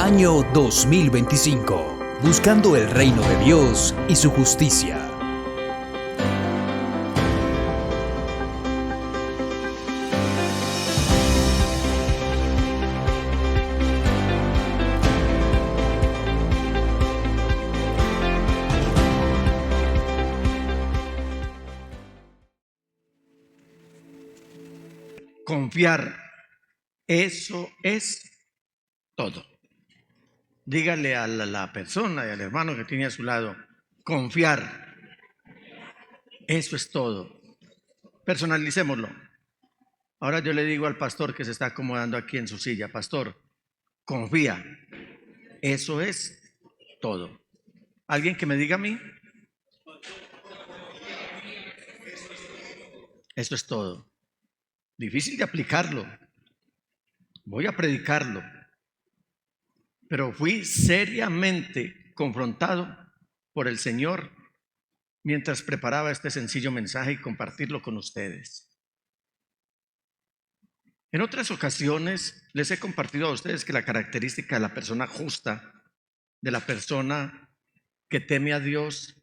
Año 2025. Buscando el reino de Dios y su justicia. Confiar, eso es todo. Dígale a la persona y al hermano que tiene a su lado, confiar, eso es todo. Personalicémoslo. Ahora yo le digo al pastor que se está acomodando aquí en su silla, pastor, confía, eso es todo. ¿Alguien que me diga a mí? Eso es todo. Difícil de aplicarlo. Voy a predicarlo. Pero fui seriamente confrontado por el Señor mientras preparaba este sencillo mensaje y compartirlo con ustedes. En otras ocasiones les he compartido a ustedes que la característica de la persona justa, de la persona que teme a Dios,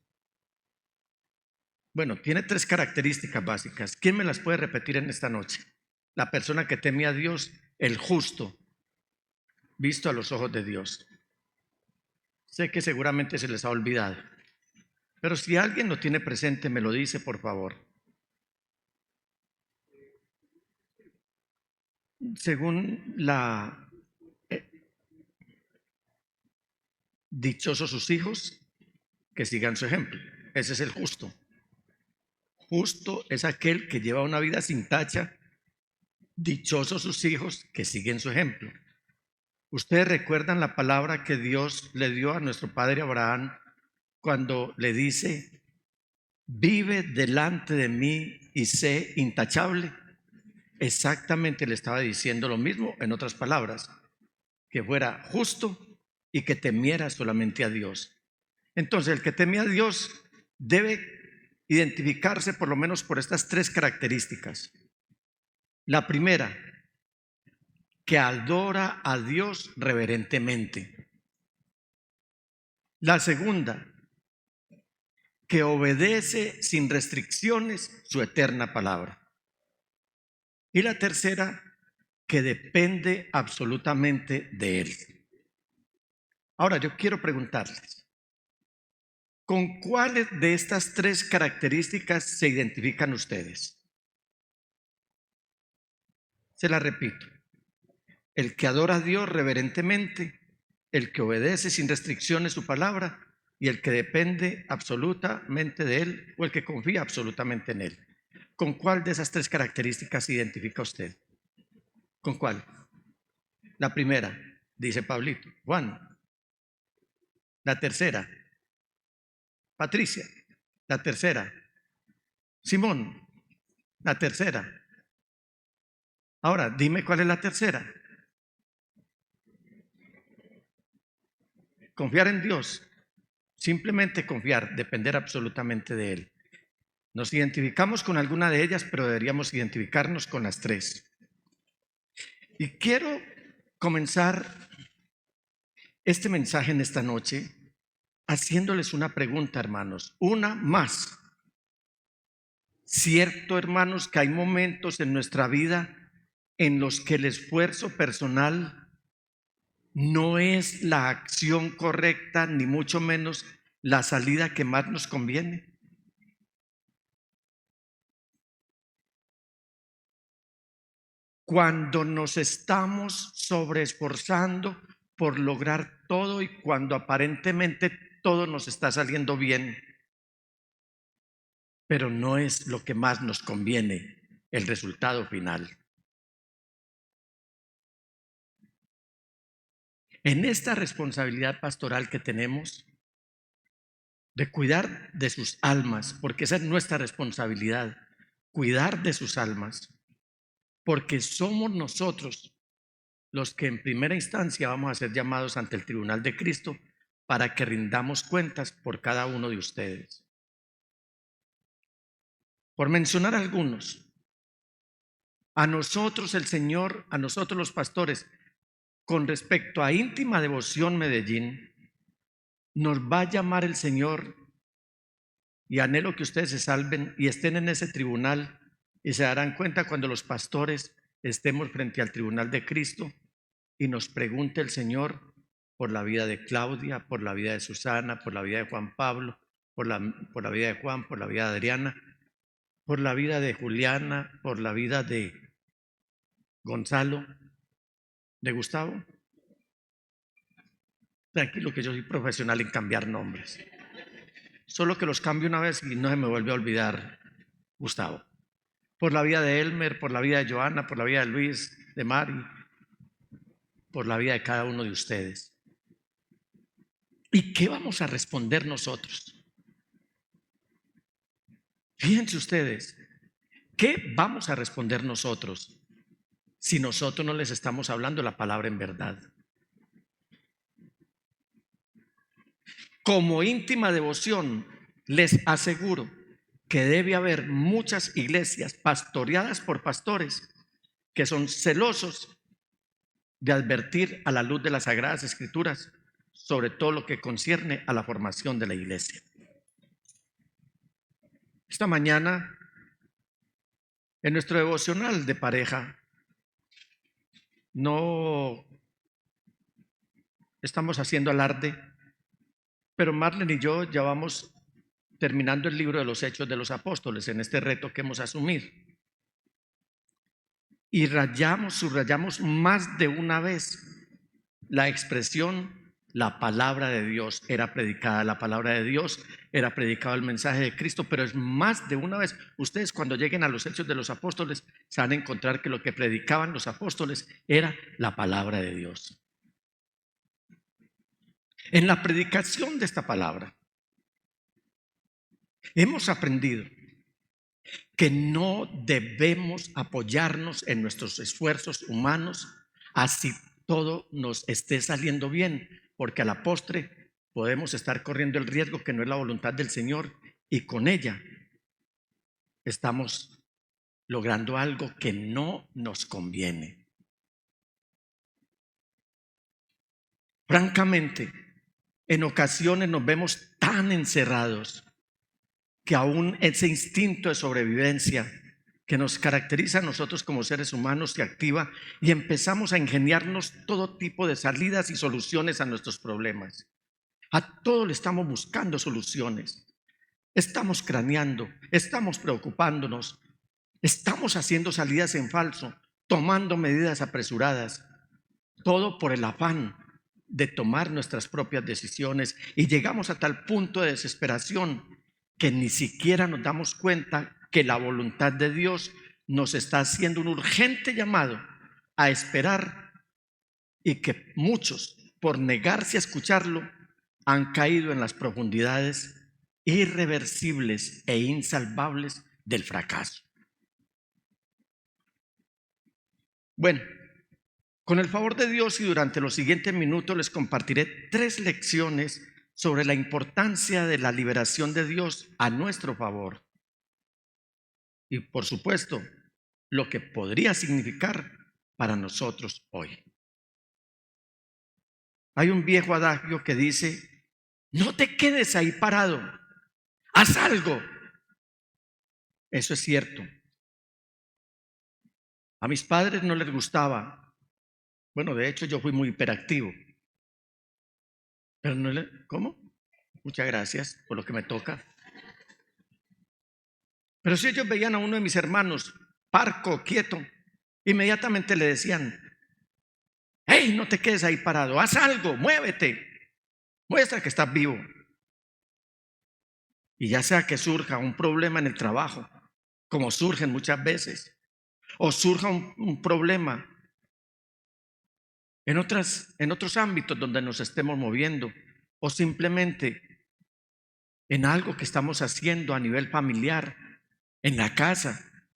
bueno, tiene tres características básicas. ¿Quién me las puede repetir en esta noche? La persona que teme a Dios, el justo, visto a los ojos de Dios. Sé que seguramente se les ha olvidado, pero si alguien lo tiene presente, me lo dice, por favor. Según dichosos sus hijos, que sigan su ejemplo. Ese es el justo. Justo es aquel que lleva una vida sin tacha. Dichosos sus hijos que siguen su ejemplo. Ustedes recuerdan la palabra que Dios le dio a nuestro padre Abraham cuando le dice: vive delante de mí y sé intachable. Exactamente le estaba diciendo lo mismo, en otras palabras, que fuera justo y que temiera solamente a Dios. Entonces, el que teme a Dios debe identificarse por lo menos por estas tres características. La primera, que adora a Dios reverentemente. La segunda, que obedece sin restricciones su eterna palabra. Y la tercera, que depende absolutamente de Él. Ahora yo quiero preguntarles, ¿con cuáles de estas tres características se identifican ustedes? Se las repito: el que adora a Dios reverentemente, el que obedece sin restricciones su palabra y el que depende absolutamente de Él, o el que confía absolutamente en Él. ¿Con cuál de esas tres características se identifica usted? ¿Con cuál? La primera, dice Pablito. Juan. La tercera, Patricia. La tercera, Simón. La tercera. Ahora, dime cuál es la tercera. Confiar en Dios. Simplemente confiar, depender absolutamente de Él. Nos identificamos con alguna de ellas, pero deberíamos identificarnos con las tres. Y quiero comenzar este mensaje en esta noche haciéndoles una pregunta, hermanos. Una más. Cierto, hermanos, que hay momentos en nuestra vida en los que el esfuerzo personal no es la acción correcta, ni mucho menos la salida que más nos conviene. Cuando nos estamos sobreesforzando por lograr todo y cuando aparentemente todo nos está saliendo bien, pero no es lo que más nos conviene, el resultado final. En esta responsabilidad pastoral que tenemos de cuidar de sus almas, porque esa es nuestra responsabilidad, cuidar de sus almas, porque somos nosotros los que en primera instancia vamos a ser llamados ante el tribunal de Cristo para que rindamos cuentas por cada uno de ustedes. Por mencionar algunos, a nosotros el Señor, a nosotros los pastores, con respecto a íntima devoción Medellín, nos va a llamar el Señor, y anhelo que ustedes se salven y estén en ese tribunal y se darán cuenta cuando los pastores estemos frente al tribunal de Cristo y nos pregunte el Señor por la vida de Claudia, por la vida de Susana, por la vida de Juan Pablo, por la vida de Juan, por la vida de Adriana, por la vida de Juliana, por la vida de Gonzalo, de Gustavo. Tranquilo que yo soy profesional en cambiar nombres. Solo que los cambio una vez y no se me vuelve a olvidar Gustavo. Por la vida de Elmer, por la vida de Joana, por la vida de Luis, de Mari, por la vida de cada uno de ustedes. ¿Y qué vamos a responder nosotros? Fíjense ustedes, ¿qué vamos a responder nosotros si nosotros no les estamos hablando la palabra en verdad? Como íntima devoción, les aseguro que debe haber muchas iglesias pastoreadas por pastores que son celosos de advertir a la luz de las Sagradas Escrituras sobre todo lo que concierne a la formación de la iglesia. Esta mañana, en nuestro devocional de pareja, no estamos haciendo alarde, pero Marlene y yo ya vamos terminando el libro de los Hechos de los Apóstoles en este reto que hemos asumido. Y subrayamos más de una vez la expresión la palabra de Dios era predicada, la palabra de Dios era predicado el mensaje de Cristo, pero es más de una vez. Ustedes cuando lleguen a los Hechos de los Apóstoles se van a encontrar que lo que predicaban los apóstoles era la palabra de Dios. En la predicación de esta palabra hemos aprendido que no debemos apoyarnos en nuestros esfuerzos humanos así todo nos esté saliendo bien, porque a la postre podemos estar corriendo el riesgo que no es la voluntad del Señor y con ella estamos logrando algo que no nos conviene. Francamente, en ocasiones nos vemos tan encerrados que aún ese instinto de sobrevivencia que nos caracteriza a nosotros como seres humanos se activa y empezamos a ingeniarnos todo tipo de salidas y soluciones a nuestros problemas. A todo le estamos buscando soluciones. Estamos craneando, estamos preocupándonos, estamos haciendo salidas en falso, tomando medidas apresuradas, todo por el afán de tomar nuestras propias decisiones, y llegamos a tal punto de desesperación que ni siquiera nos damos cuenta que la voluntad de Dios nos está haciendo un urgente llamado a esperar, y que muchos, por negarse a escucharlo, han caído en las profundidades irreversibles e insalvables del fracaso. Bueno, con el favor de Dios y durante los siguientes minutos les compartiré 3 lecciones sobre la importancia de la liberación de Dios a nuestro favor. Y por supuesto, lo que podría significar para nosotros hoy. Hay un viejo adagio que dice: no te quedes ahí parado, haz algo. Eso es cierto. A mis padres no les gustaba. Bueno, de hecho yo fui muy hiperactivo. Pero no le... ¿Cómo? Muchas gracias por lo que me toca. Pero si ellos veían a uno de mis hermanos parco, quieto, inmediatamente le decían: hey, no te quedes ahí parado, haz algo, muévete, muestra que estás vivo. Y ya sea que surja un problema en el trabajo, como surgen muchas veces, o surja un problema en otros ámbitos donde nos estemos moviendo, o simplemente en algo que estamos haciendo a nivel familiar, en la casa,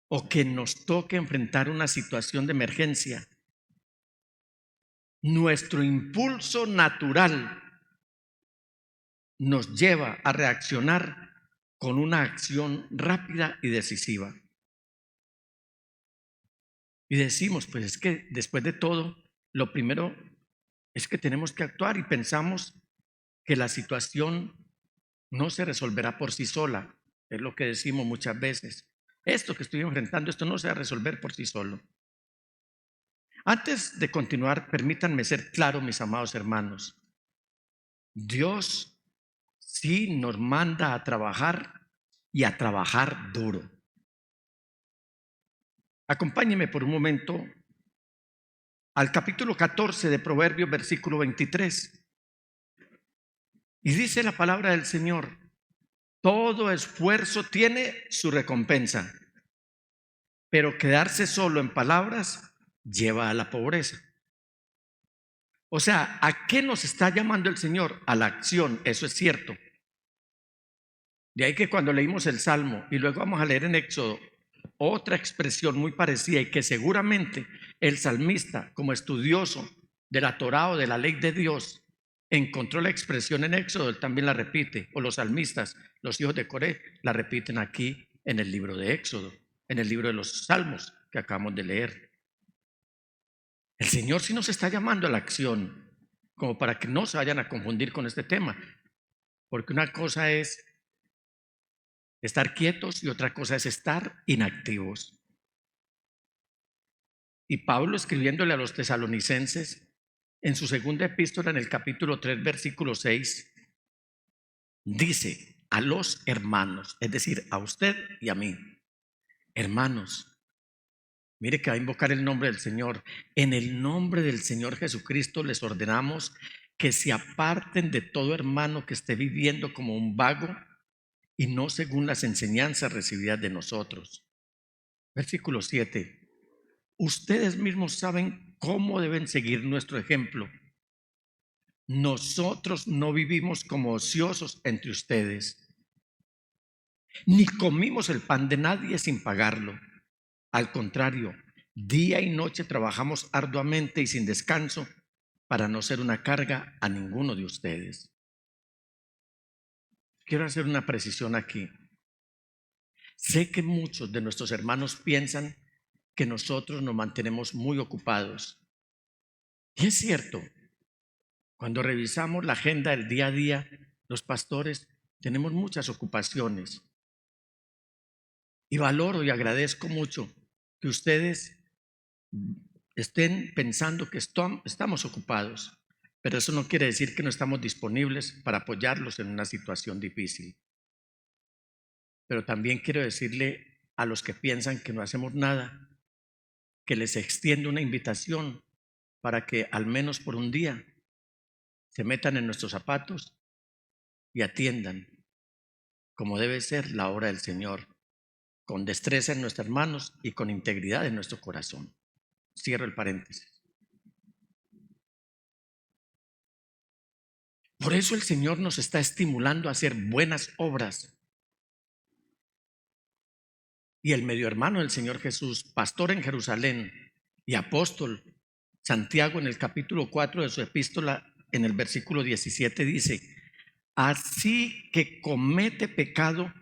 o que nos toque enfrentar una situación de emergencia, nuestro impulso natural nos lleva a reaccionar con una acción rápida y decisiva. Y decimos, pues es que después de todo, lo primero es que tenemos que actuar y pensamos que la situación no se resolverá por sí sola. Es lo que decimos muchas veces. Esto que estoy enfrentando, esto no se va a resolver por sí solo. Antes de continuar, permítanme ser claro, mis amados hermanos. Dios sí nos manda a trabajar y a trabajar duro. Acompáñeme por un momento al capítulo 14 de Proverbios, versículo 23. Y dice la palabra del Señor: todo esfuerzo tiene su recompensa, pero quedarse solo en palabras lleva a la pobreza. O sea, ¿a qué nos está llamando el Señor? A la acción, eso es cierto. De ahí que cuando leímos el Salmo y luego vamos a leer en Éxodo otra expresión muy parecida, y que seguramente el salmista, como estudioso de la Torá o de la ley de Dios, encontró la expresión en Éxodo, él también la repite, o los salmistas, los hijos de Coré, la repiten aquí en el libro de Éxodo, en el libro de los Salmos que acabamos de leer. El Señor sí nos está llamando a la acción, como para que no se vayan a confundir con este tema, porque una cosa es estar quietos y otra cosa es estar inactivos. Y Pablo, escribiéndole a los tesalonicenses en su segunda epístola, en el capítulo 3, versículo 6, dice a los hermanos, es decir, a usted y a mí: hermanos, mire que va a invocar el nombre del Señor. En el nombre del Señor Jesucristo les ordenamos que se aparten de todo hermano que esté viviendo como un vago y no según las enseñanzas recibidas de nosotros. Versículo 7. Ustedes mismos saben cómo deben seguir nuestro ejemplo. Nosotros no vivimos como ociosos entre ustedes, ni comimos el pan de nadie sin pagarlo. Al contrario, día y noche trabajamos arduamente y sin descanso para no ser una carga a ninguno de ustedes. Quiero hacer una precisión aquí. Sé que muchos de nuestros hermanos piensan que nosotros nos mantenemos muy ocupados. Y es cierto, cuando revisamos la agenda del día a día, los pastores tenemos muchas ocupaciones. Y valoro y agradezco mucho que ustedes estén pensando que estamos ocupados, pero eso no quiere decir que no estamos disponibles para apoyarlos en una situación difícil. Pero también quiero decirle a los que piensan que no hacemos nada, que les extiendo una invitación para que al menos por un día se metan en nuestros zapatos y atiendan como debe ser la obra del Señor, con destreza en nuestras manos y con integridad en nuestro corazón. Cierro el paréntesis. Por eso el Señor nos está estimulando a hacer buenas obras. Y el medio hermano del Señor Jesús, pastor en Jerusalén y apóstol, Santiago, en el capítulo 4 de su epístola, en el versículo 17, dice: así que comete pecado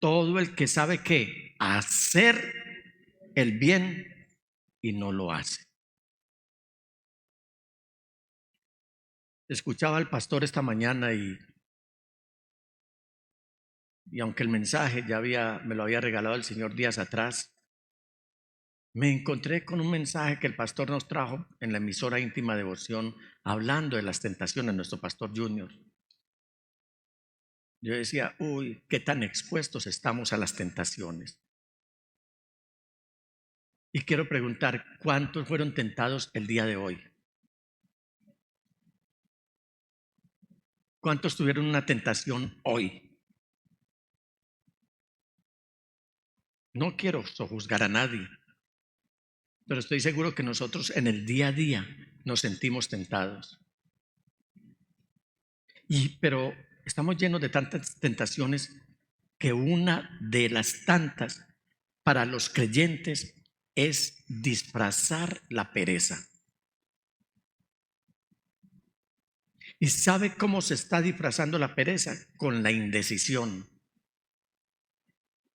todo el que sabe que hacer el bien y no lo hace. Escuchaba al pastor esta mañana y aunque el mensaje me lo había regalado el Señor días atrás, me encontré con un mensaje que el pastor nos trajo en la emisora Íntima Devoción, hablando de las tentaciones, nuestro pastor Junior. Yo decía, uy, qué tan expuestos estamos a las tentaciones. Y quiero preguntar, ¿cuántos fueron tentados el día de hoy? ¿Cuántos tuvieron una tentación hoy? No quiero sojuzgar a nadie, pero estoy seguro que nosotros en el día a día nos sentimos tentados. Pero estamos llenos de tantas tentaciones que una de las tantas para los creyentes es disfrazar la pereza. ¿Y sabe cómo se está disfrazando la pereza? Con la indecisión.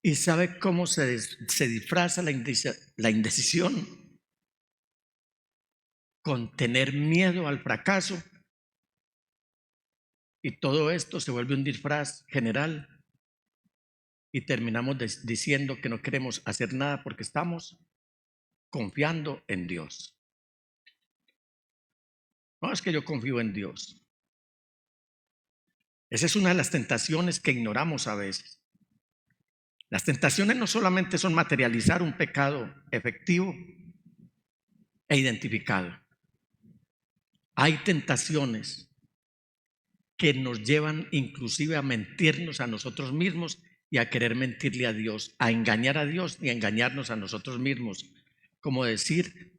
¿Y sabe cómo se disfraza la indecisión? con tener miedo al fracaso, y todo esto se vuelve un disfraz general y terminamos diciendo que no queremos hacer nada porque estamos confiando en Dios. No es que yo confío en Dios. Esa es una de las tentaciones que ignoramos a veces. Las tentaciones no solamente son materializar un pecado efectivo e identificado. Hay tentaciones que nos llevan inclusive a mentirnos a nosotros mismos y a querer mentirle a Dios, a engañar a Dios y a engañarnos a nosotros mismos. Como decir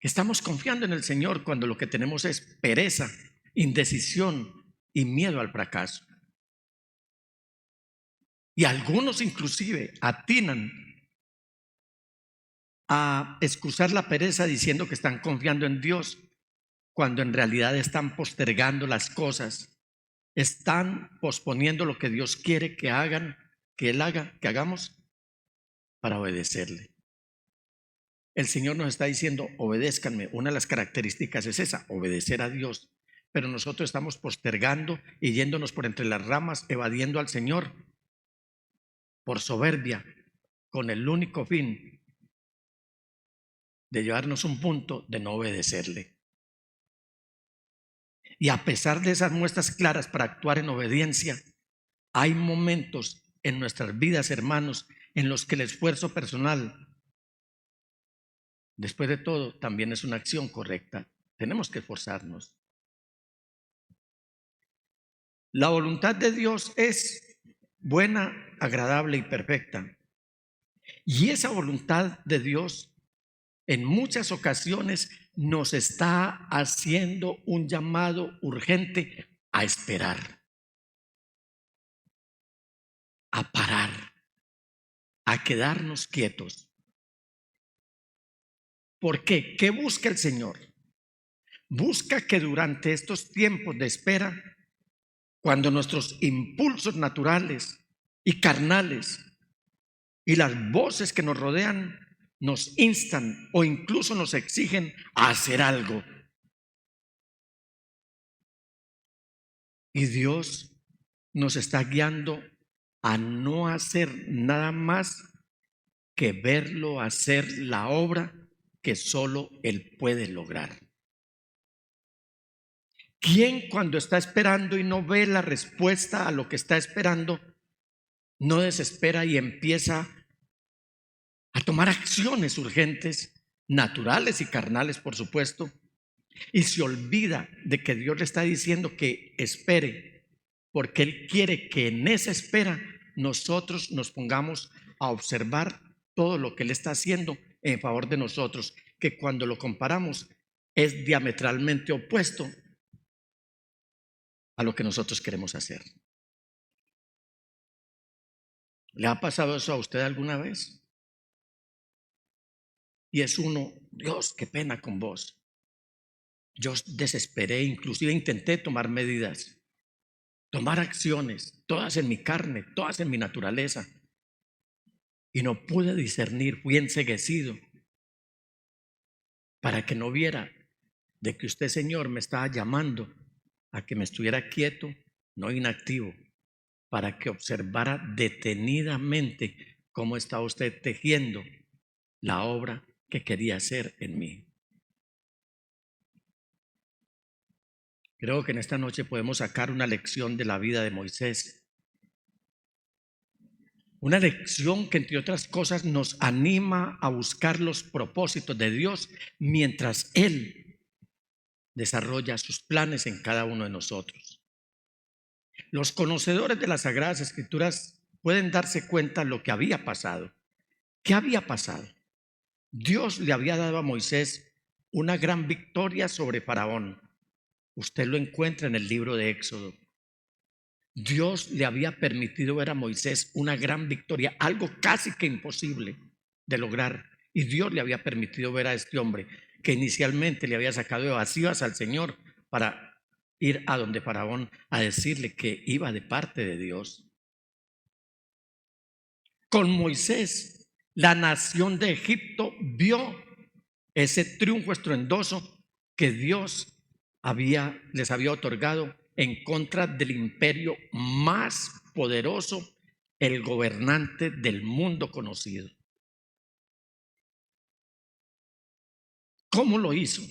que estamos confiando en el Señor cuando lo que tenemos es pereza, indecisión y miedo al fracaso. Y algunos inclusive atinan a excusar la pereza diciendo que están confiando en Dios, cuando en realidad están postergando las cosas, están posponiendo lo que Dios quiere que hagan, que Él haga, que hagamos para obedecerle. El Señor nos está diciendo, obedézcanme. Una de las características es esa, obedecer a Dios. Pero nosotros estamos postergando y yéndonos por entre las ramas, evadiendo al Señor por soberbia, con el único fin de llevarnos a un punto de no obedecerle. Y a pesar de esas muestras claras para actuar en obediencia, hay momentos en nuestras vidas, hermanos, en los que el esfuerzo personal, después de todo, también es una acción correcta. Tenemos que esforzarnos. La voluntad de Dios es buena, agradable y perfecta. Y esa voluntad de Dios en muchas ocasiones nos está haciendo un llamado urgente a esperar, a parar, a quedarnos quietos. ¿Por qué? ¿Qué busca el Señor? Busca que durante estos tiempos de espera, cuando nuestros impulsos naturales y carnales y las voces que nos rodean nos instan o incluso nos exigen a hacer algo, y Dios nos está guiando a no hacer nada más que verlo hacer la obra que solo Él puede lograr. ¿Quién cuando está esperando y no ve la respuesta a lo que está esperando, no desespera y empieza a tomar acciones urgentes, naturales y carnales, por supuesto, y se olvida de que Dios le está diciendo que espere, porque Él quiere que en esa espera nosotros nos pongamos a observar todo lo que Él está haciendo en favor de nosotros, que cuando lo comparamos es diametralmente opuesto a lo que nosotros queremos hacer. ¿Le ha pasado eso a usted alguna vez? Y es uno, Dios, qué pena con vos. Yo desesperé, inclusive intenté tomar medidas, tomar acciones, todas en mi carne, todas en mi naturaleza. Y no pude discernir, fui enceguecido para que no viera de que usted, Señor, me estaba llamando a que me estuviera quieto, no inactivo, para que observara detenidamente cómo estaba usted tejiendo la obra que quería hacer en mí. Creo que en esta noche podemos sacar una lección de la vida de Moisés. Una lección que, entre otras cosas, nos anima a buscar los propósitos de Dios mientras Él desarrolla sus planes en cada uno de nosotros. Los conocedores de las Sagradas Escrituras pueden darse cuenta de lo que había pasado. ¿Qué había pasado? Dios le había dado a Moisés una gran victoria sobre Faraón. Usted lo encuentra en el libro de Éxodo. Dios le había permitido ver a Moisés una gran victoria, algo casi que imposible de lograr. Y Dios le había permitido ver a este hombre que inicialmente le había sacado evasivas al Señor para ir a donde Faraón a decirle que iba de parte de Dios. Con Moisés, la nación de Egipto vio ese triunfo estruendoso que Dios les había otorgado en contra del imperio más poderoso, el gobernante del mundo conocido. ¿Cómo lo hizo?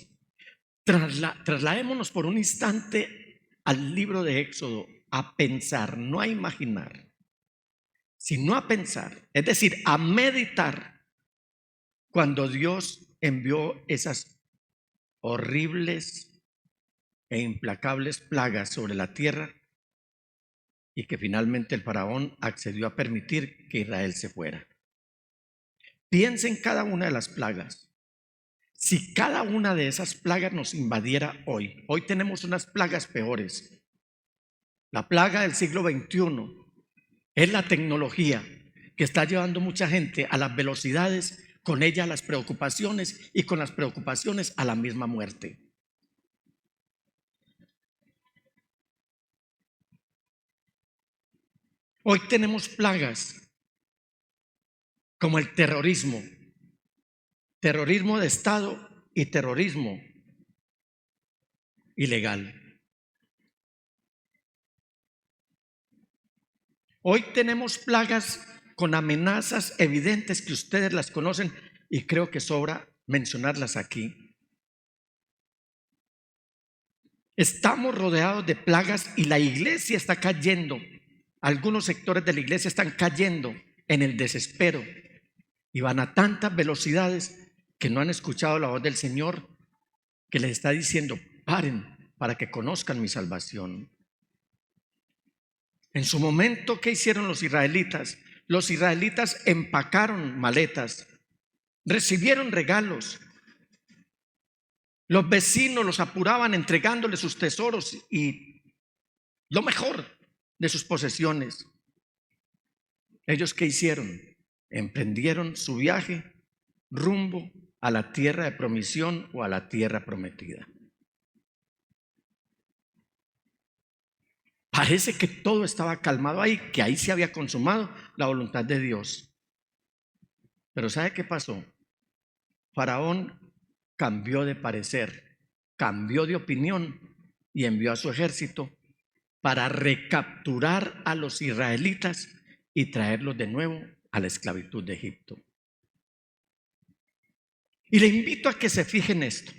Trasladémonos por un instante al libro de Éxodo, a pensar, no a imaginar, sino a pensar, es decir, a meditar cuando Dios envió esas horribles e implacables plagas sobre la tierra y que finalmente el faraón accedió a permitir que Israel se fuera. Piensa en cada una de las plagas. Si cada una de esas plagas nos invadiera hoy tenemos unas plagas peores. La plaga del siglo XXI es la tecnología que está llevando mucha gente a las velocidades, con ella a las preocupaciones y con las preocupaciones a la misma muerte. Hoy tenemos plagas como el terrorismo de Estado y terrorismo ilegal. Hoy tenemos plagas con amenazas evidentes que ustedes las conocen y creo que sobra mencionarlas aquí. Estamos rodeados de plagas y la iglesia está cayendo. Algunos sectores de la iglesia están cayendo en el desespero y van a tantas velocidades que no han escuchado la voz del Señor, que les está diciendo: paren para que conozcan mi salvación. En su momento, ¿qué hicieron los israelitas? Los israelitas empacaron maletas, recibieron regalos. Los vecinos los apuraban entregándoles sus tesoros y lo mejor de sus posesiones. ¿Ellos qué hicieron? Emprendieron su viaje rumbo a la tierra de promisión o a la tierra prometida. Parece que todo estaba calmado ahí, que ahí se había consumado la voluntad de Dios. Pero ¿sabe qué pasó? Faraón cambió de parecer, cambió de opinión y envió a su ejército para recapturar a los israelitas y traerlos de nuevo a la esclavitud de Egipto. Y le invito a que se fije en esto.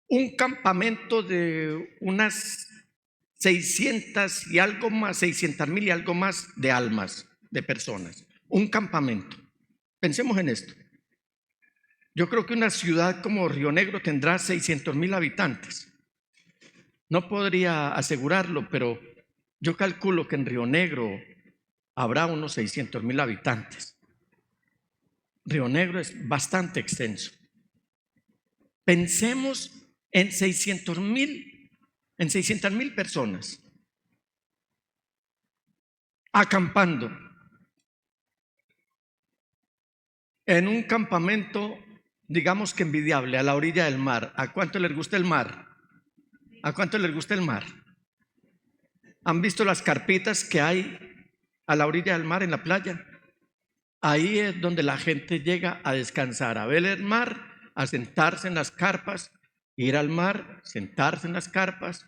Un campamento de unas 600 y algo más, 600,000 y algo más de almas, de personas. Un campamento. Pensemos en esto. Yo creo que una ciudad como Río Negro tendrá 600,000 habitantes. No podría asegurarlo, pero yo calculo que en Río Negro habrá unos 600,000 habitantes. Río Negro es bastante extenso. Pensemos en 600,000 personas acampando en un campamento, digamos que envidiable, a la orilla del mar. ¿A cuánto les gusta el mar? ¿A cuánto les gusta el mar? ¿Han visto las carpitas que hay a la orilla del mar en la playa? Ahí es donde la gente llega a descansar, a ver el mar, a sentarse en las carpas, ir al mar, sentarse en las carpas,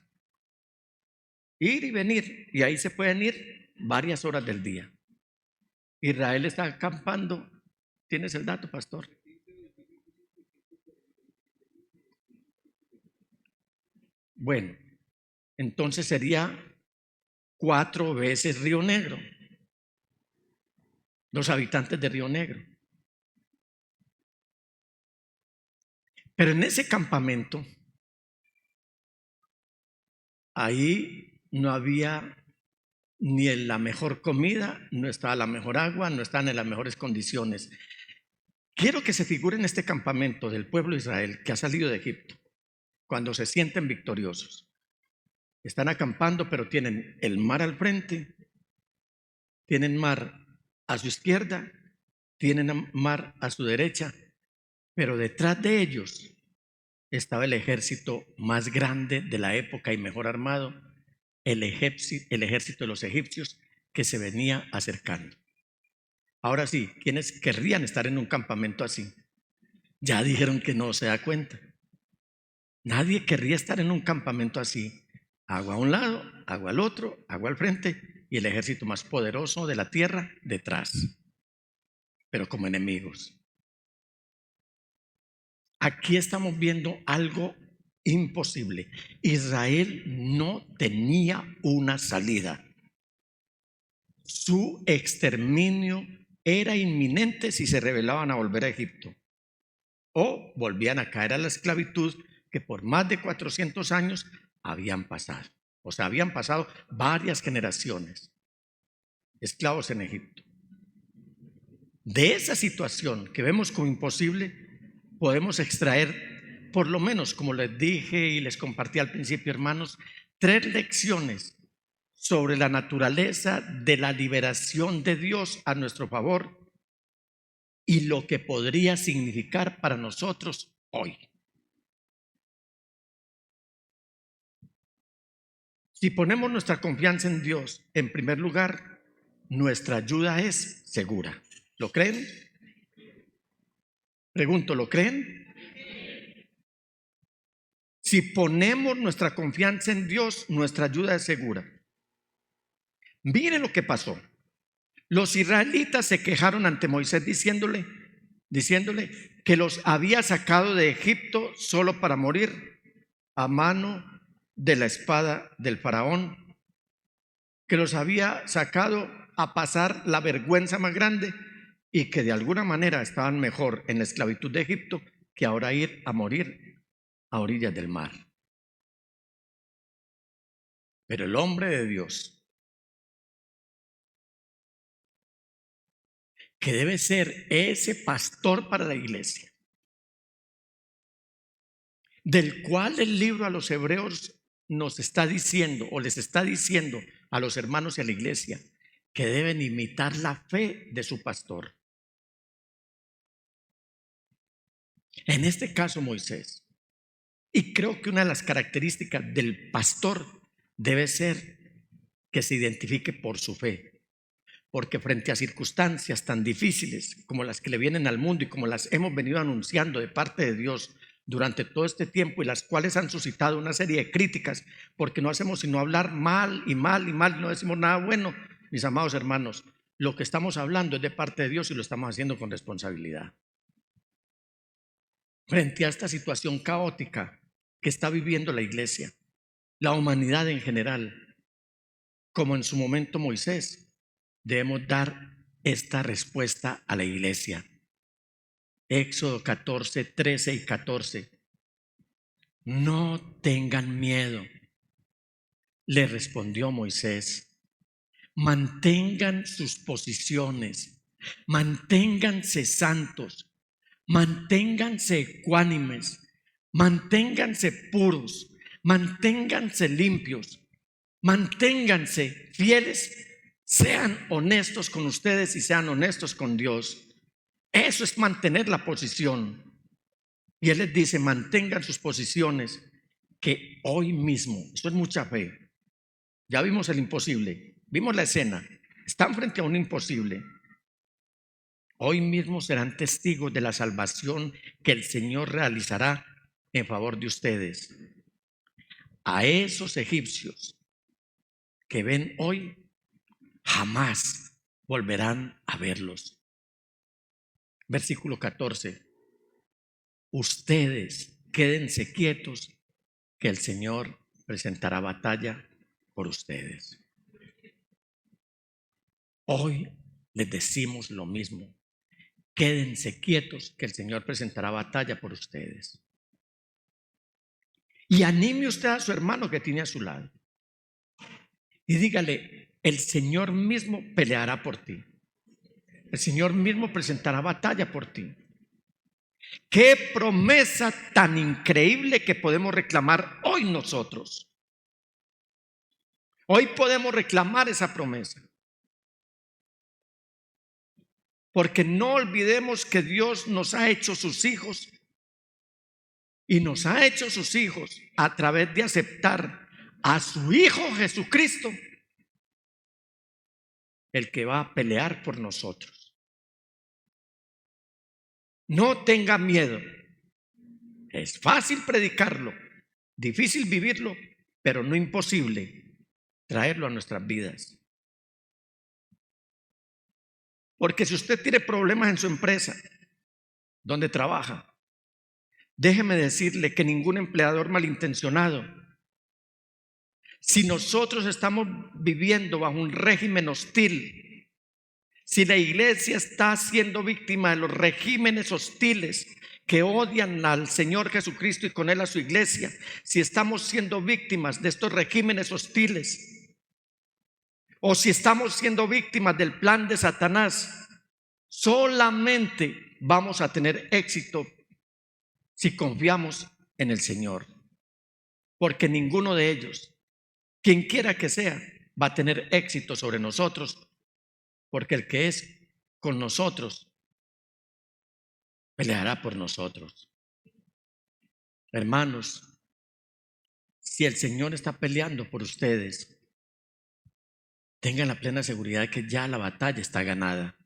ir y venir. Y ahí se pueden ir varias horas del día. Israel está acampando. ¿Tienes el dato, pastor? Bueno, entonces sería 4 veces Río Negro. Los habitantes de Río Negro. Pero en ese campamento, ahí no había ni la mejor comida, no estaba la mejor agua, no estaban en las mejores condiciones. Quiero que se figuren este campamento del pueblo de Israel que ha salido de Egipto, cuando se sienten victoriosos. Están acampando, pero tienen el mar al frente, tienen mar a su izquierda, tienen mar a su derecha, pero detrás de ellos estaba el ejército más grande de la época y mejor armado, el ejército de los egipcios que se venía acercando. Ahora sí, ¿quiénes querrían estar en un campamento así? Ya dijeron que no se da cuenta. Nadie querría estar en un campamento así. Agua a un lado, agua al otro, agua al frente y el ejército más poderoso de la tierra detrás, pero como enemigos. Aquí estamos viendo algo imposible. Israel no tenía una salida. Su exterminio era inminente si se rebelaban a volver a Egipto o volvían a caer a la esclavitud que por más de 400 años habían pasado. O sea, habían pasado varias generaciones esclavos en Egipto. De esa situación que vemos como imposible, podemos extraer, por lo menos, como les dije y les compartí al principio, hermanos, 3 lecciones sobre la naturaleza de la liberación de Dios a nuestro favor y lo que podría significar para nosotros hoy. Si ponemos nuestra confianza en Dios, en primer lugar, nuestra ayuda es segura. ¿Lo creen? Pregunto, ¿lo creen? Si ponemos nuestra confianza en Dios, nuestra ayuda es segura. Miren lo que pasó. Los israelitas se quejaron ante Moisés diciéndole que los había sacado de Egipto solo para morir a mano de la espada del faraón, que los había sacado a pasar la vergüenza más grande y que de alguna manera estaban mejor en la esclavitud de Egipto que ahora ir a morir a orillas del mar. Pero el hombre de Dios, que debe ser ese pastor para la iglesia, del cual el libro a los hebreos nos está diciendo o les está diciendo a los hermanos y a la iglesia que deben imitar la fe de su pastor. En este caso Moisés. Y creo que una de las características del pastor debe ser que se identifique por su fe. Porque frente a circunstancias tan difíciles como las que le vienen al mundo y como las hemos venido anunciando de parte de Dios durante todo este tiempo y las cuales han suscitado una serie de críticas porque no hacemos sino hablar mal y mal y mal, no decimos nada bueno, mis amados hermanos, lo que estamos hablando es de parte de Dios y lo estamos haciendo con responsabilidad. Frente a esta situación caótica que está viviendo la iglesia, la humanidad en general, como en su momento Moisés, debemos dar esta respuesta a la iglesia. Éxodo 14, 13 y 14. No tengan miedo, le respondió Moisés. Mantengan sus posiciones, manténganse santos, manténganse ecuánimes, manténganse puros, manténganse limpios, manténganse fieles, sean honestos con ustedes y sean honestos con Dios. Eso es mantener la posición. Y Él les dice, mantengan sus posiciones, que hoy mismo, eso es mucha fe. Ya vimos el imposible, vimos la escena, están frente a un imposible. Hoy mismo serán testigos de la salvación que el Señor realizará en favor de ustedes. A esos egipcios que ven hoy, jamás volverán a verlos. Versículo 14. Ustedes quédense quietos, que el Señor presentará batalla por ustedes. Hoy les decimos lo mismo. Quédense quietos, que el Señor presentará batalla por ustedes. Y anime usted a su hermano que tiene a su lado y dígale, el Señor mismo peleará por ti. El Señor mismo presentará batalla por ti. Qué promesa tan increíble que podemos reclamar hoy nosotros. Hoy podemos reclamar esa promesa. Porque no olvidemos que Dios nos ha hecho sus hijos y nos ha hecho sus hijos a través de aceptar a su Hijo Jesucristo, el que va a pelear por nosotros. No tenga miedo. Es fácil predicarlo, difícil vivirlo, pero no imposible traerlo a nuestras vidas. Porque si usted tiene problemas en su empresa, donde trabaja, déjeme decirle que ningún empleador malintencionado, si nosotros estamos viviendo bajo un régimen hostil, si la iglesia está siendo víctima de los regímenes hostiles que odian al Señor Jesucristo y con Él a su iglesia, si estamos siendo víctimas de estos regímenes hostiles, o si estamos siendo víctimas del plan de Satanás, solamente vamos a tener éxito si confiamos en el Señor. Porque ninguno de ellos, quien quiera que sea, va a tener éxito sobre nosotros, porque el que es con nosotros peleará por nosotros. Hermanos, si el Señor está peleando por ustedes, tengan la plena seguridad de que ya la batalla está ganada.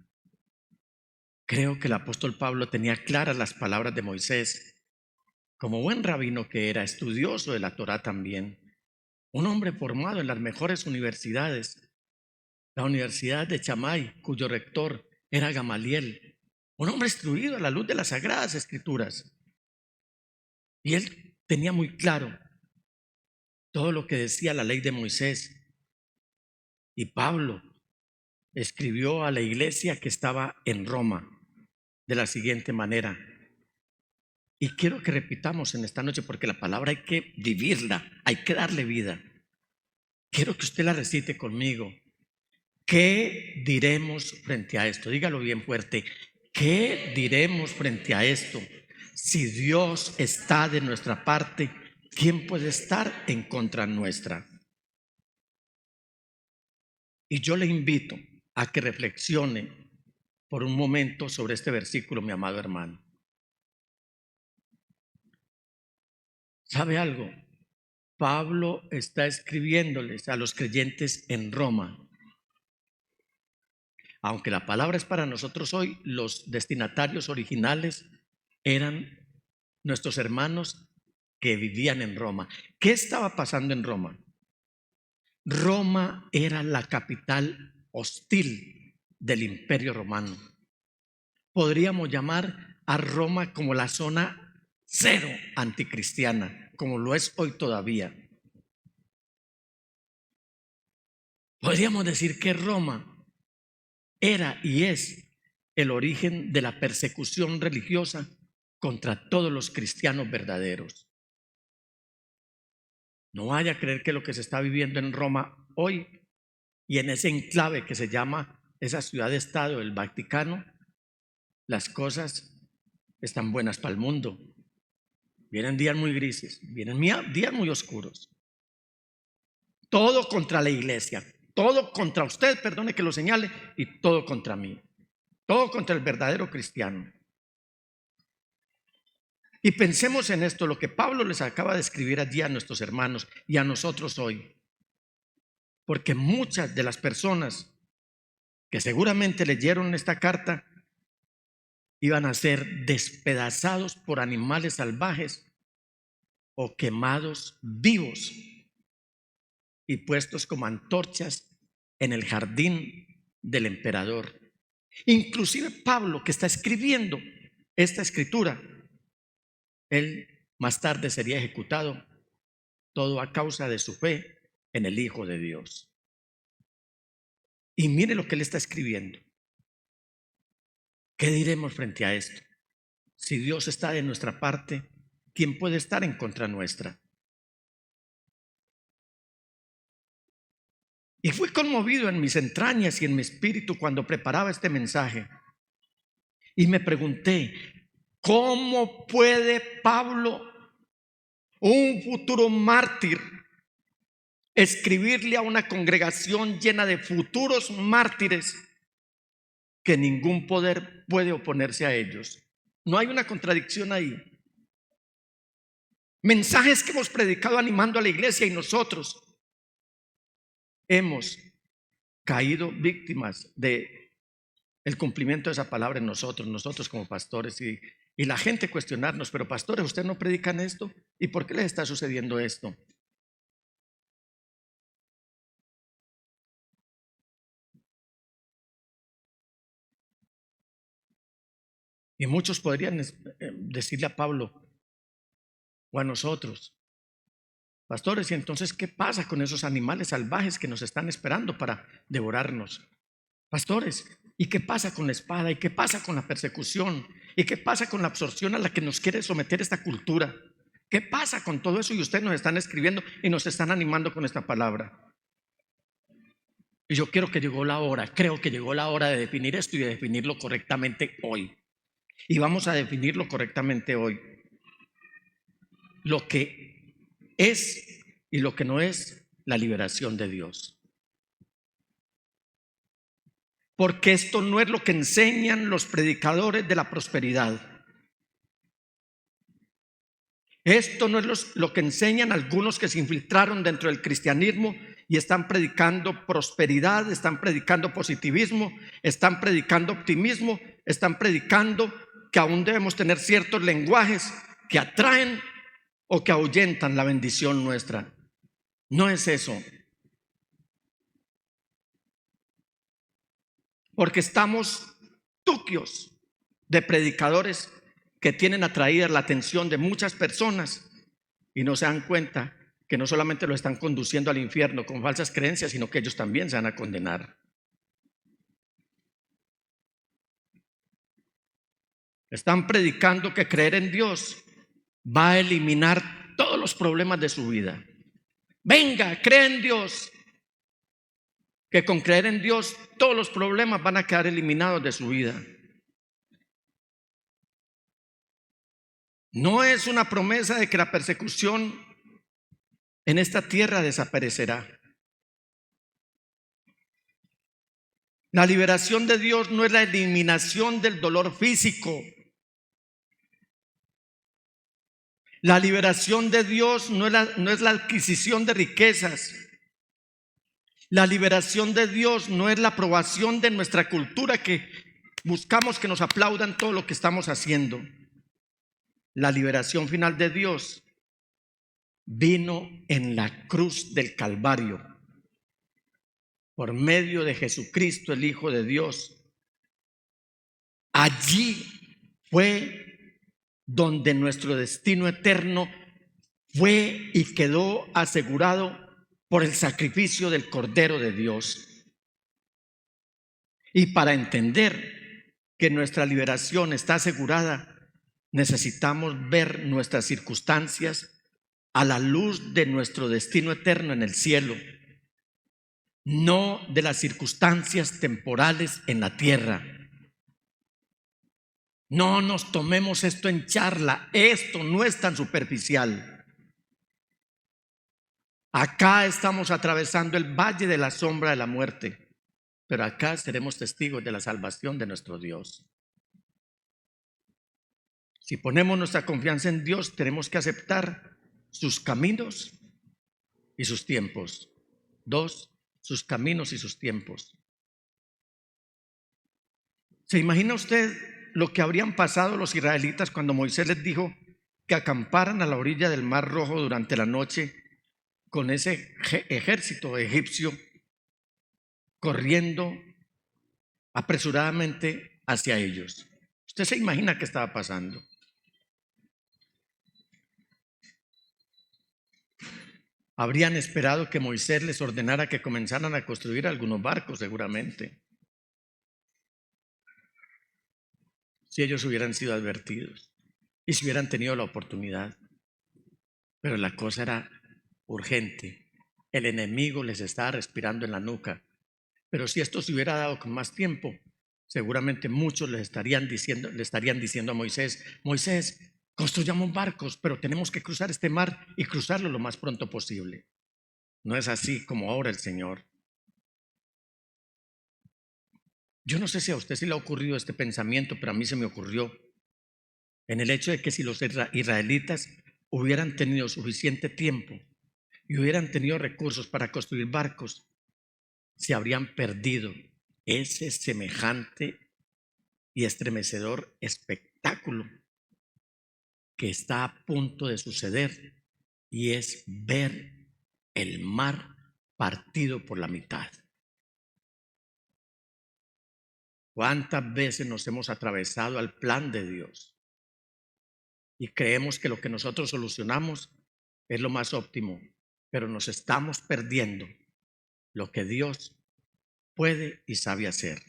Creo que el apóstol Pablo tenía claras las palabras de Moisés. Como buen rabino que era, estudioso de la Torá también, un hombre formado en las mejores universidades, la Universidad de Shammai, cuyo rector era Gamaliel, un hombre instruido a la luz de las Sagradas Escrituras. Y él tenía muy claro todo lo que decía la ley de Moisés. Y Pablo escribió a la iglesia que estaba en Roma de la siguiente manera. Y quiero que repitamos en esta noche, porque la palabra hay que vivirla, hay que darle vida. Quiero que usted la recite conmigo. ¿Qué diremos frente a esto? Dígalo bien fuerte. ¿Qué diremos frente a esto? Si Dios está de nuestra parte, ¿quién puede estar en contra nuestra? Y yo le invito a que reflexione por un momento sobre este versículo, mi amado hermano. ¿Sabe algo? Pablo está escribiéndoles a los creyentes en Roma. Aunque la palabra es para nosotros hoy, los destinatarios originales eran nuestros hermanos que vivían en Roma. ¿Qué estaba pasando en Roma? Roma era la capital hostil del Imperio Romano. Podríamos llamar a Roma como la zona cero anticristiana, como lo es hoy todavía. Podríamos decir que Roma era y es el origen de la persecución religiosa contra todos los cristianos verdaderos. No vaya a creer que lo que se está viviendo en Roma hoy y en ese enclave que se llama esa ciudad-estado, el Vaticano, las cosas están buenas para el mundo. Vienen días muy grises, vienen días muy oscuros. Todo contra la iglesia, todo contra usted, perdone que lo señale, y todo contra mí. Todo contra el verdadero cristiano. Y pensemos en esto, lo que Pablo les acaba de escribir allí a nuestros hermanos y a nosotros hoy. Porque muchas de las personas que seguramente leyeron esta carta iban a ser despedazados por animales salvajes o quemados vivos y puestos como antorchas en el jardín del emperador. Inclusive Pablo, que está escribiendo esta escritura, él más tarde sería ejecutado, todo a causa de su fe en el Hijo de Dios. Y mire lo que él está escribiendo. ¿Qué diremos frente a esto? Si Dios está de nuestra parte, ¿quién puede estar en contra nuestra? Y fui conmovido en mis entrañas y en mi espíritu cuando preparaba este mensaje. Y me pregunté, ¿cómo puede Pablo, un futuro mártir, escribirle a una congregación llena de futuros mártires que ningún poder puede oponerse a ellos? No hay una contradicción ahí. Mensajes que hemos predicado animando a la iglesia y nosotros hemos caído víctimas de el cumplimiento de esa palabra en nosotros como pastores Y la gente cuestionarnos, pero pastores, ¿ustedes no predican esto? ¿Y por qué les está sucediendo esto? Y muchos podrían decirle a Pablo o a nosotros, pastores, ¿y entonces qué pasa con esos animales salvajes que nos están esperando para devorarnos? Pastores, ¿y qué pasa con la espada? ¿Y qué pasa con la persecución? ¿Y qué pasa con la absorción a la que nos quiere someter esta cultura? ¿Qué pasa con todo eso? Y ustedes nos están escribiendo y nos están animando con esta palabra. Y yo creo que llegó la hora, creo que llegó la hora de definir esto y de definirlo correctamente hoy. Y vamos a definirlo correctamente hoy. Lo que es y lo que no es la liberación de Dios. Porque esto no es lo que enseñan los predicadores de la prosperidad. Esto no es lo que enseñan algunos que se infiltraron dentro del cristianismo y están predicando prosperidad, están predicando positivismo, están predicando optimismo, están predicando que aún debemos tener ciertos lenguajes que atraen o que ahuyentan la bendición nuestra. No es eso. Porque estamos tuquios de predicadores que tienen atraída la atención de muchas personas y no se dan cuenta que no solamente lo están conduciendo al infierno con falsas creencias, sino que ellos también se van a condenar. Están predicando que creer en Dios va a eliminar todos los problemas de su vida. Venga, cree en Dios. Que con creer en Dios todos los problemas van a quedar eliminados de su vida. No es una promesa de que la persecución en esta tierra desaparecerá. La liberación de Dios no es la eliminación del dolor físico. La liberación de Dios no es la adquisición de riquezas. La liberación de Dios no es la aprobación de nuestra cultura, que buscamos que nos aplaudan todo lo que estamos haciendo. La liberación final de Dios vino en la cruz del Calvario, por medio de Jesucristo, el Hijo de Dios. Allí fue donde nuestro destino eterno fue y quedó asegurado por el sacrificio del Cordero de Dios. Y para entender que nuestra liberación está asegurada, necesitamos ver nuestras circunstancias a la luz de nuestro destino eterno en el cielo, no de las circunstancias temporales en la tierra. No nos tomemos esto en charla, esto no es tan superficial. Acá estamos atravesando el valle de la sombra de la muerte, pero acá seremos testigos de la salvación de nuestro Dios. Si ponemos nuestra confianza en Dios, tenemos que aceptar sus caminos y sus tiempos. 2, sus caminos y sus tiempos. ¿Se imagina usted lo que habrían pasado los israelitas cuando Moisés les dijo que acamparan a la orilla del Mar Rojo durante la noche con ese ejército egipcio corriendo apresuradamente hacia ellos? ¿Usted se imagina qué estaba pasando? Habrían esperado que Moisés les ordenara que comenzaran a construir algunos barcos, seguramente, si ellos hubieran sido advertidos y si hubieran tenido la oportunidad. Pero la cosa era urgente. El enemigo les estaba respirando en la nuca. Pero si esto se hubiera dado con más tiempo, seguramente muchos le estarían diciendo a Moisés: Moisés, construyamos barcos, pero tenemos que cruzar este mar y cruzarlo lo más pronto posible. No es así como ahora el Señor. Yo no sé si a usted se le ha ocurrido este pensamiento, pero a mí se me ocurrió en el hecho de que si los israelitas hubieran tenido suficiente tiempo y hubieran tenido recursos para construir barcos, se habrían perdido ese semejante y estremecedor espectáculo que está a punto de suceder, y es ver el mar partido por la mitad. ¿Cuántas veces nos hemos atravesado al plan de Dios y creemos que lo que nosotros solucionamos es lo más óptimo, pero nos estamos perdiendo lo que Dios puede y sabe hacer?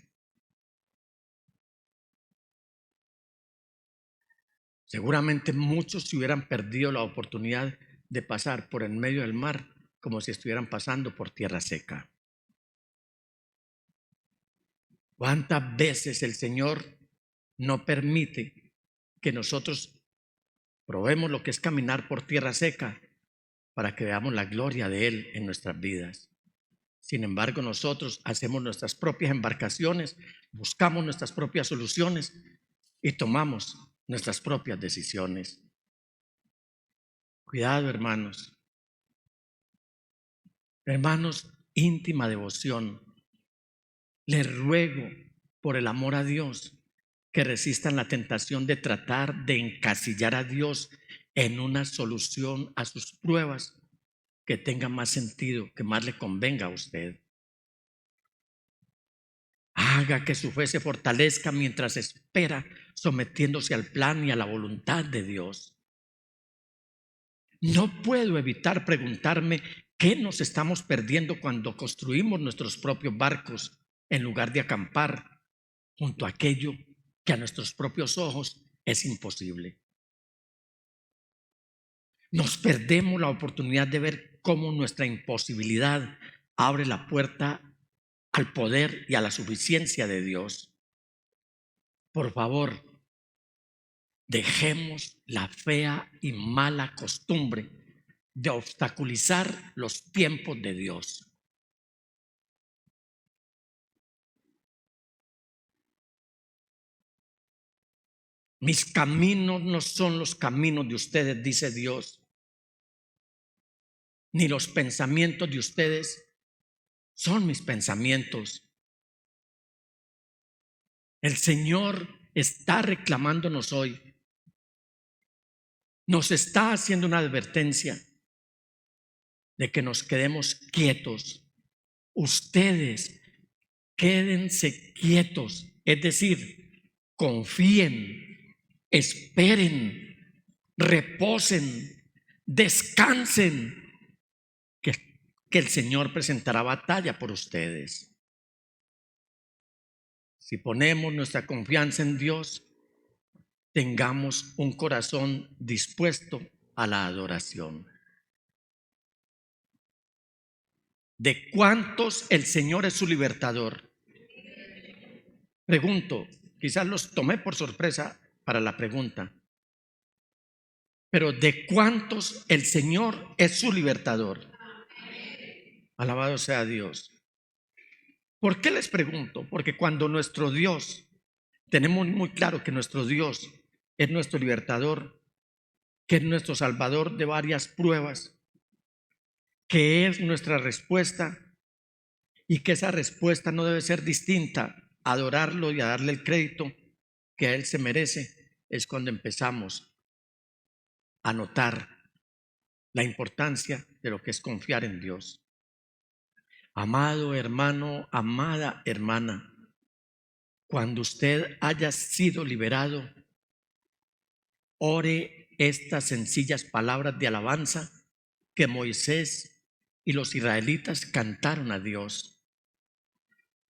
Seguramente muchos se hubieran perdido la oportunidad de pasar por en medio del mar como si estuvieran pasando por tierra seca. ¿Cuántas veces el Señor no permite que nosotros probemos lo que es caminar por tierra seca para que veamos la gloria de Él en nuestras vidas? Sin embargo, nosotros hacemos nuestras propias embarcaciones, buscamos nuestras propias soluciones y tomamos nuestras propias decisiones. Cuidado, hermanos. Hermanos, íntima devoción. Les ruego, por el amor a Dios, que resistan la tentación de tratar de encasillar a Dios en una solución a sus pruebas que tenga más sentido, que más le convenga a usted. Haga que su fe se fortalezca mientras espera, sometiéndose al plan y a la voluntad de Dios. No puedo evitar preguntarme qué nos estamos perdiendo cuando construimos nuestros propios barcos en lugar de acampar junto a aquello que a nuestros propios ojos es imposible. Nos perdemos la oportunidad de ver cómo nuestra imposibilidad abre la puerta al poder y a la suficiencia de Dios. Por favor, dejemos la fea y mala costumbre de obstaculizar los tiempos de Dios. Mis caminos no son los caminos de ustedes, dice Dios, ni los pensamientos de ustedes son mis pensamientos. El Señor está reclamándonos hoy. Nos está haciendo una advertencia de que nos quedemos quietos. Ustedes quédense quietos, es decir, confíen, esperen, reposen, descansen, que el Señor presentará batalla por ustedes. Si ponemos nuestra confianza en Dios, tengamos un corazón dispuesto a la adoración. ¿De cuántos el Señor es su libertador? Pregunto, quizás los tomé por sorpresa para la pregunta, pero ¿de cuántos el Señor es su libertador? Alabado sea Dios. ¿Por qué les pregunto? Porque cuando nuestro Dios, tenemos muy claro que nuestro Dios es nuestro libertador, que es nuestro salvador de varias pruebas, que es nuestra respuesta y que esa respuesta no debe ser distinta a adorarlo y a darle el crédito que a Él se merece, es cuando empezamos a notar la importancia de lo que es confiar en Dios. Amado hermano, amada hermana, cuando usted haya sido liberado, ore estas sencillas palabras de alabanza que Moisés y los israelitas cantaron a Dios.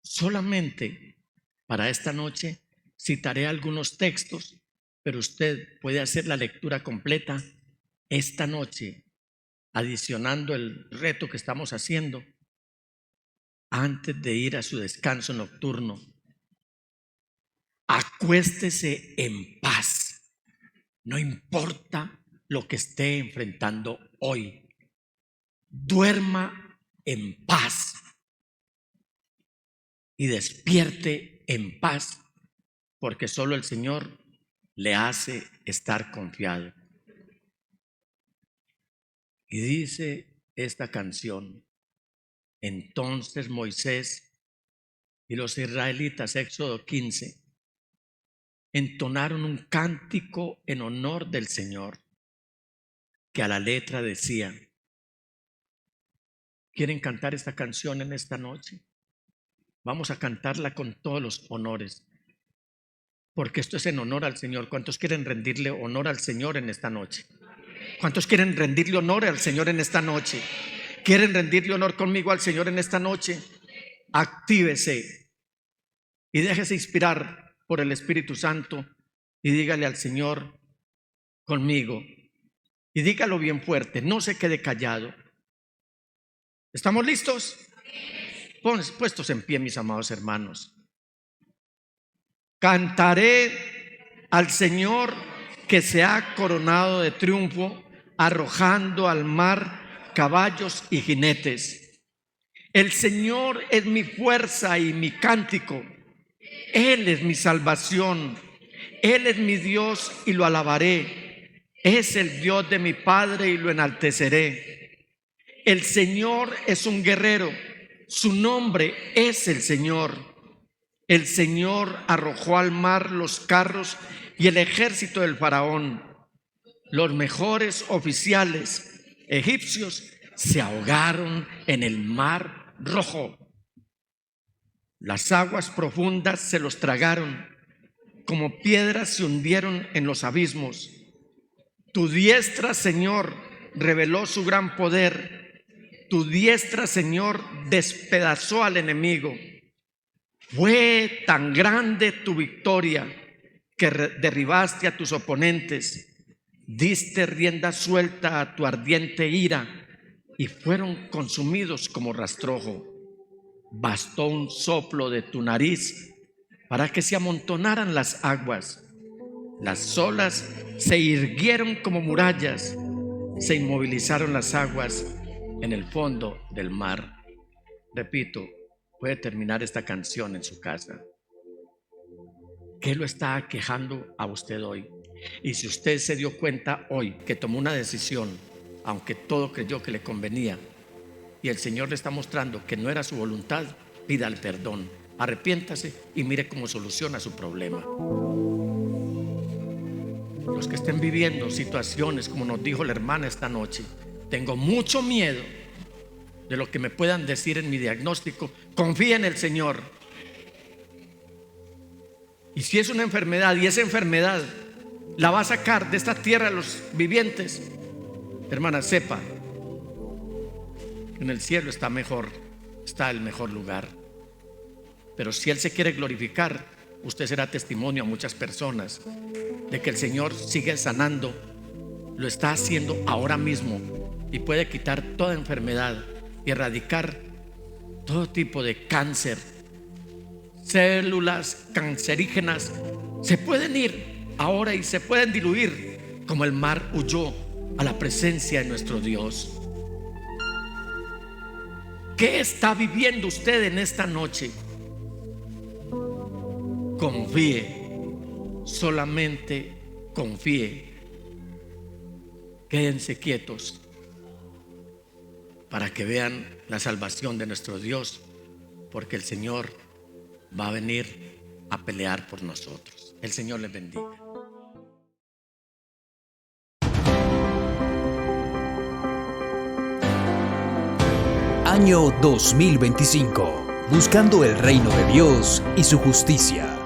Solamente para esta noche citaré algunos textos, pero usted puede hacer la lectura completa esta noche, adicionando el reto que estamos haciendo antes de ir a su descanso nocturno. Acuéstese en paz, no importa lo que esté enfrentando hoy. Duerma en paz y despierte en paz, porque solo el Señor le hace estar confiado. Y dice esta canción: entonces Moisés y los israelitas, Éxodo 15, entonaron un cántico en honor del Señor, que a la letra decía: ¿quieren cantar esta canción en esta noche? Vamos a cantarla con todos los honores, porque esto es en honor al Señor. ¿Cuántos quieren rendirle honor al Señor en esta noche? ¿Cuántos quieren rendirle honor al Señor en esta noche? ¿Quieren rendirle honor conmigo al Señor en esta noche? Actívese y déjese inspirar por el Espíritu Santo y dígale al Señor conmigo, y dígalo bien fuerte, no se quede callado. ¿Estamos listos? Puestos en pie, mis amados hermanos. Cantaré al Señor que se ha coronado de triunfo, arrojando al mar caballos y jinetes. El Señor es mi fuerza y mi cántico. Él es mi salvación. Él es mi Dios y lo alabaré. Es el Dios de mi Padre y lo enalteceré. El Señor es un guerrero. Su nombre es el Señor. El Señor arrojó al mar los carros y el ejército del faraón. Los mejores oficiales egipcios se ahogaron en el mar Rojo. Las aguas profundas se los tragaron, como piedras se hundieron en los abismos. Tu diestra, Señor, reveló su gran poder. Tu diestra, Señor, despedazó al enemigo. Fue tan grande tu victoria que derribaste a tus oponentes, diste rienda suelta a tu ardiente ira y fueron consumidos como rastrojo. Bastó un soplo de tu nariz para que se amontonaran las aguas. Las olas se irguieron como murallas, se inmovilizaron las aguas en el fondo del mar. Repito, puede terminar esta canción en su casa. ¿Qué lo está aquejando a usted hoy? Y si usted se dio cuenta hoy que tomó una decisión, aunque todo creyó que le convenía, y el Señor le está mostrando que no era su voluntad, pídale perdón, arrepiéntase y mire cómo soluciona su problema. Los que estén viviendo situaciones como nos dijo la hermana esta noche, tengo mucho miedo de lo que me puedan decir en mi diagnóstico, confía en el Señor. Y si es una enfermedad y esa enfermedad la va a sacar de esta tierra de los vivientes, hermana, sepa, en el cielo está el mejor lugar. Pero si Él se quiere glorificar, usted será testimonio a muchas personas de que el Señor sigue sanando, lo está haciendo ahora mismo y puede quitar toda enfermedad y erradicar todo tipo de cáncer. Células cancerígenas se pueden ir ahora y se pueden diluir como el mar huyó a la presencia de nuestro Dios. ¿Qué está viviendo usted en esta noche? Confíe, solamente confíe. Quédense quietos para que vean la salvación de nuestro Dios, porque el Señor va a venir a pelear por nosotros. El Señor les bendiga. Año 2025. Buscando el reino de Dios y su justicia.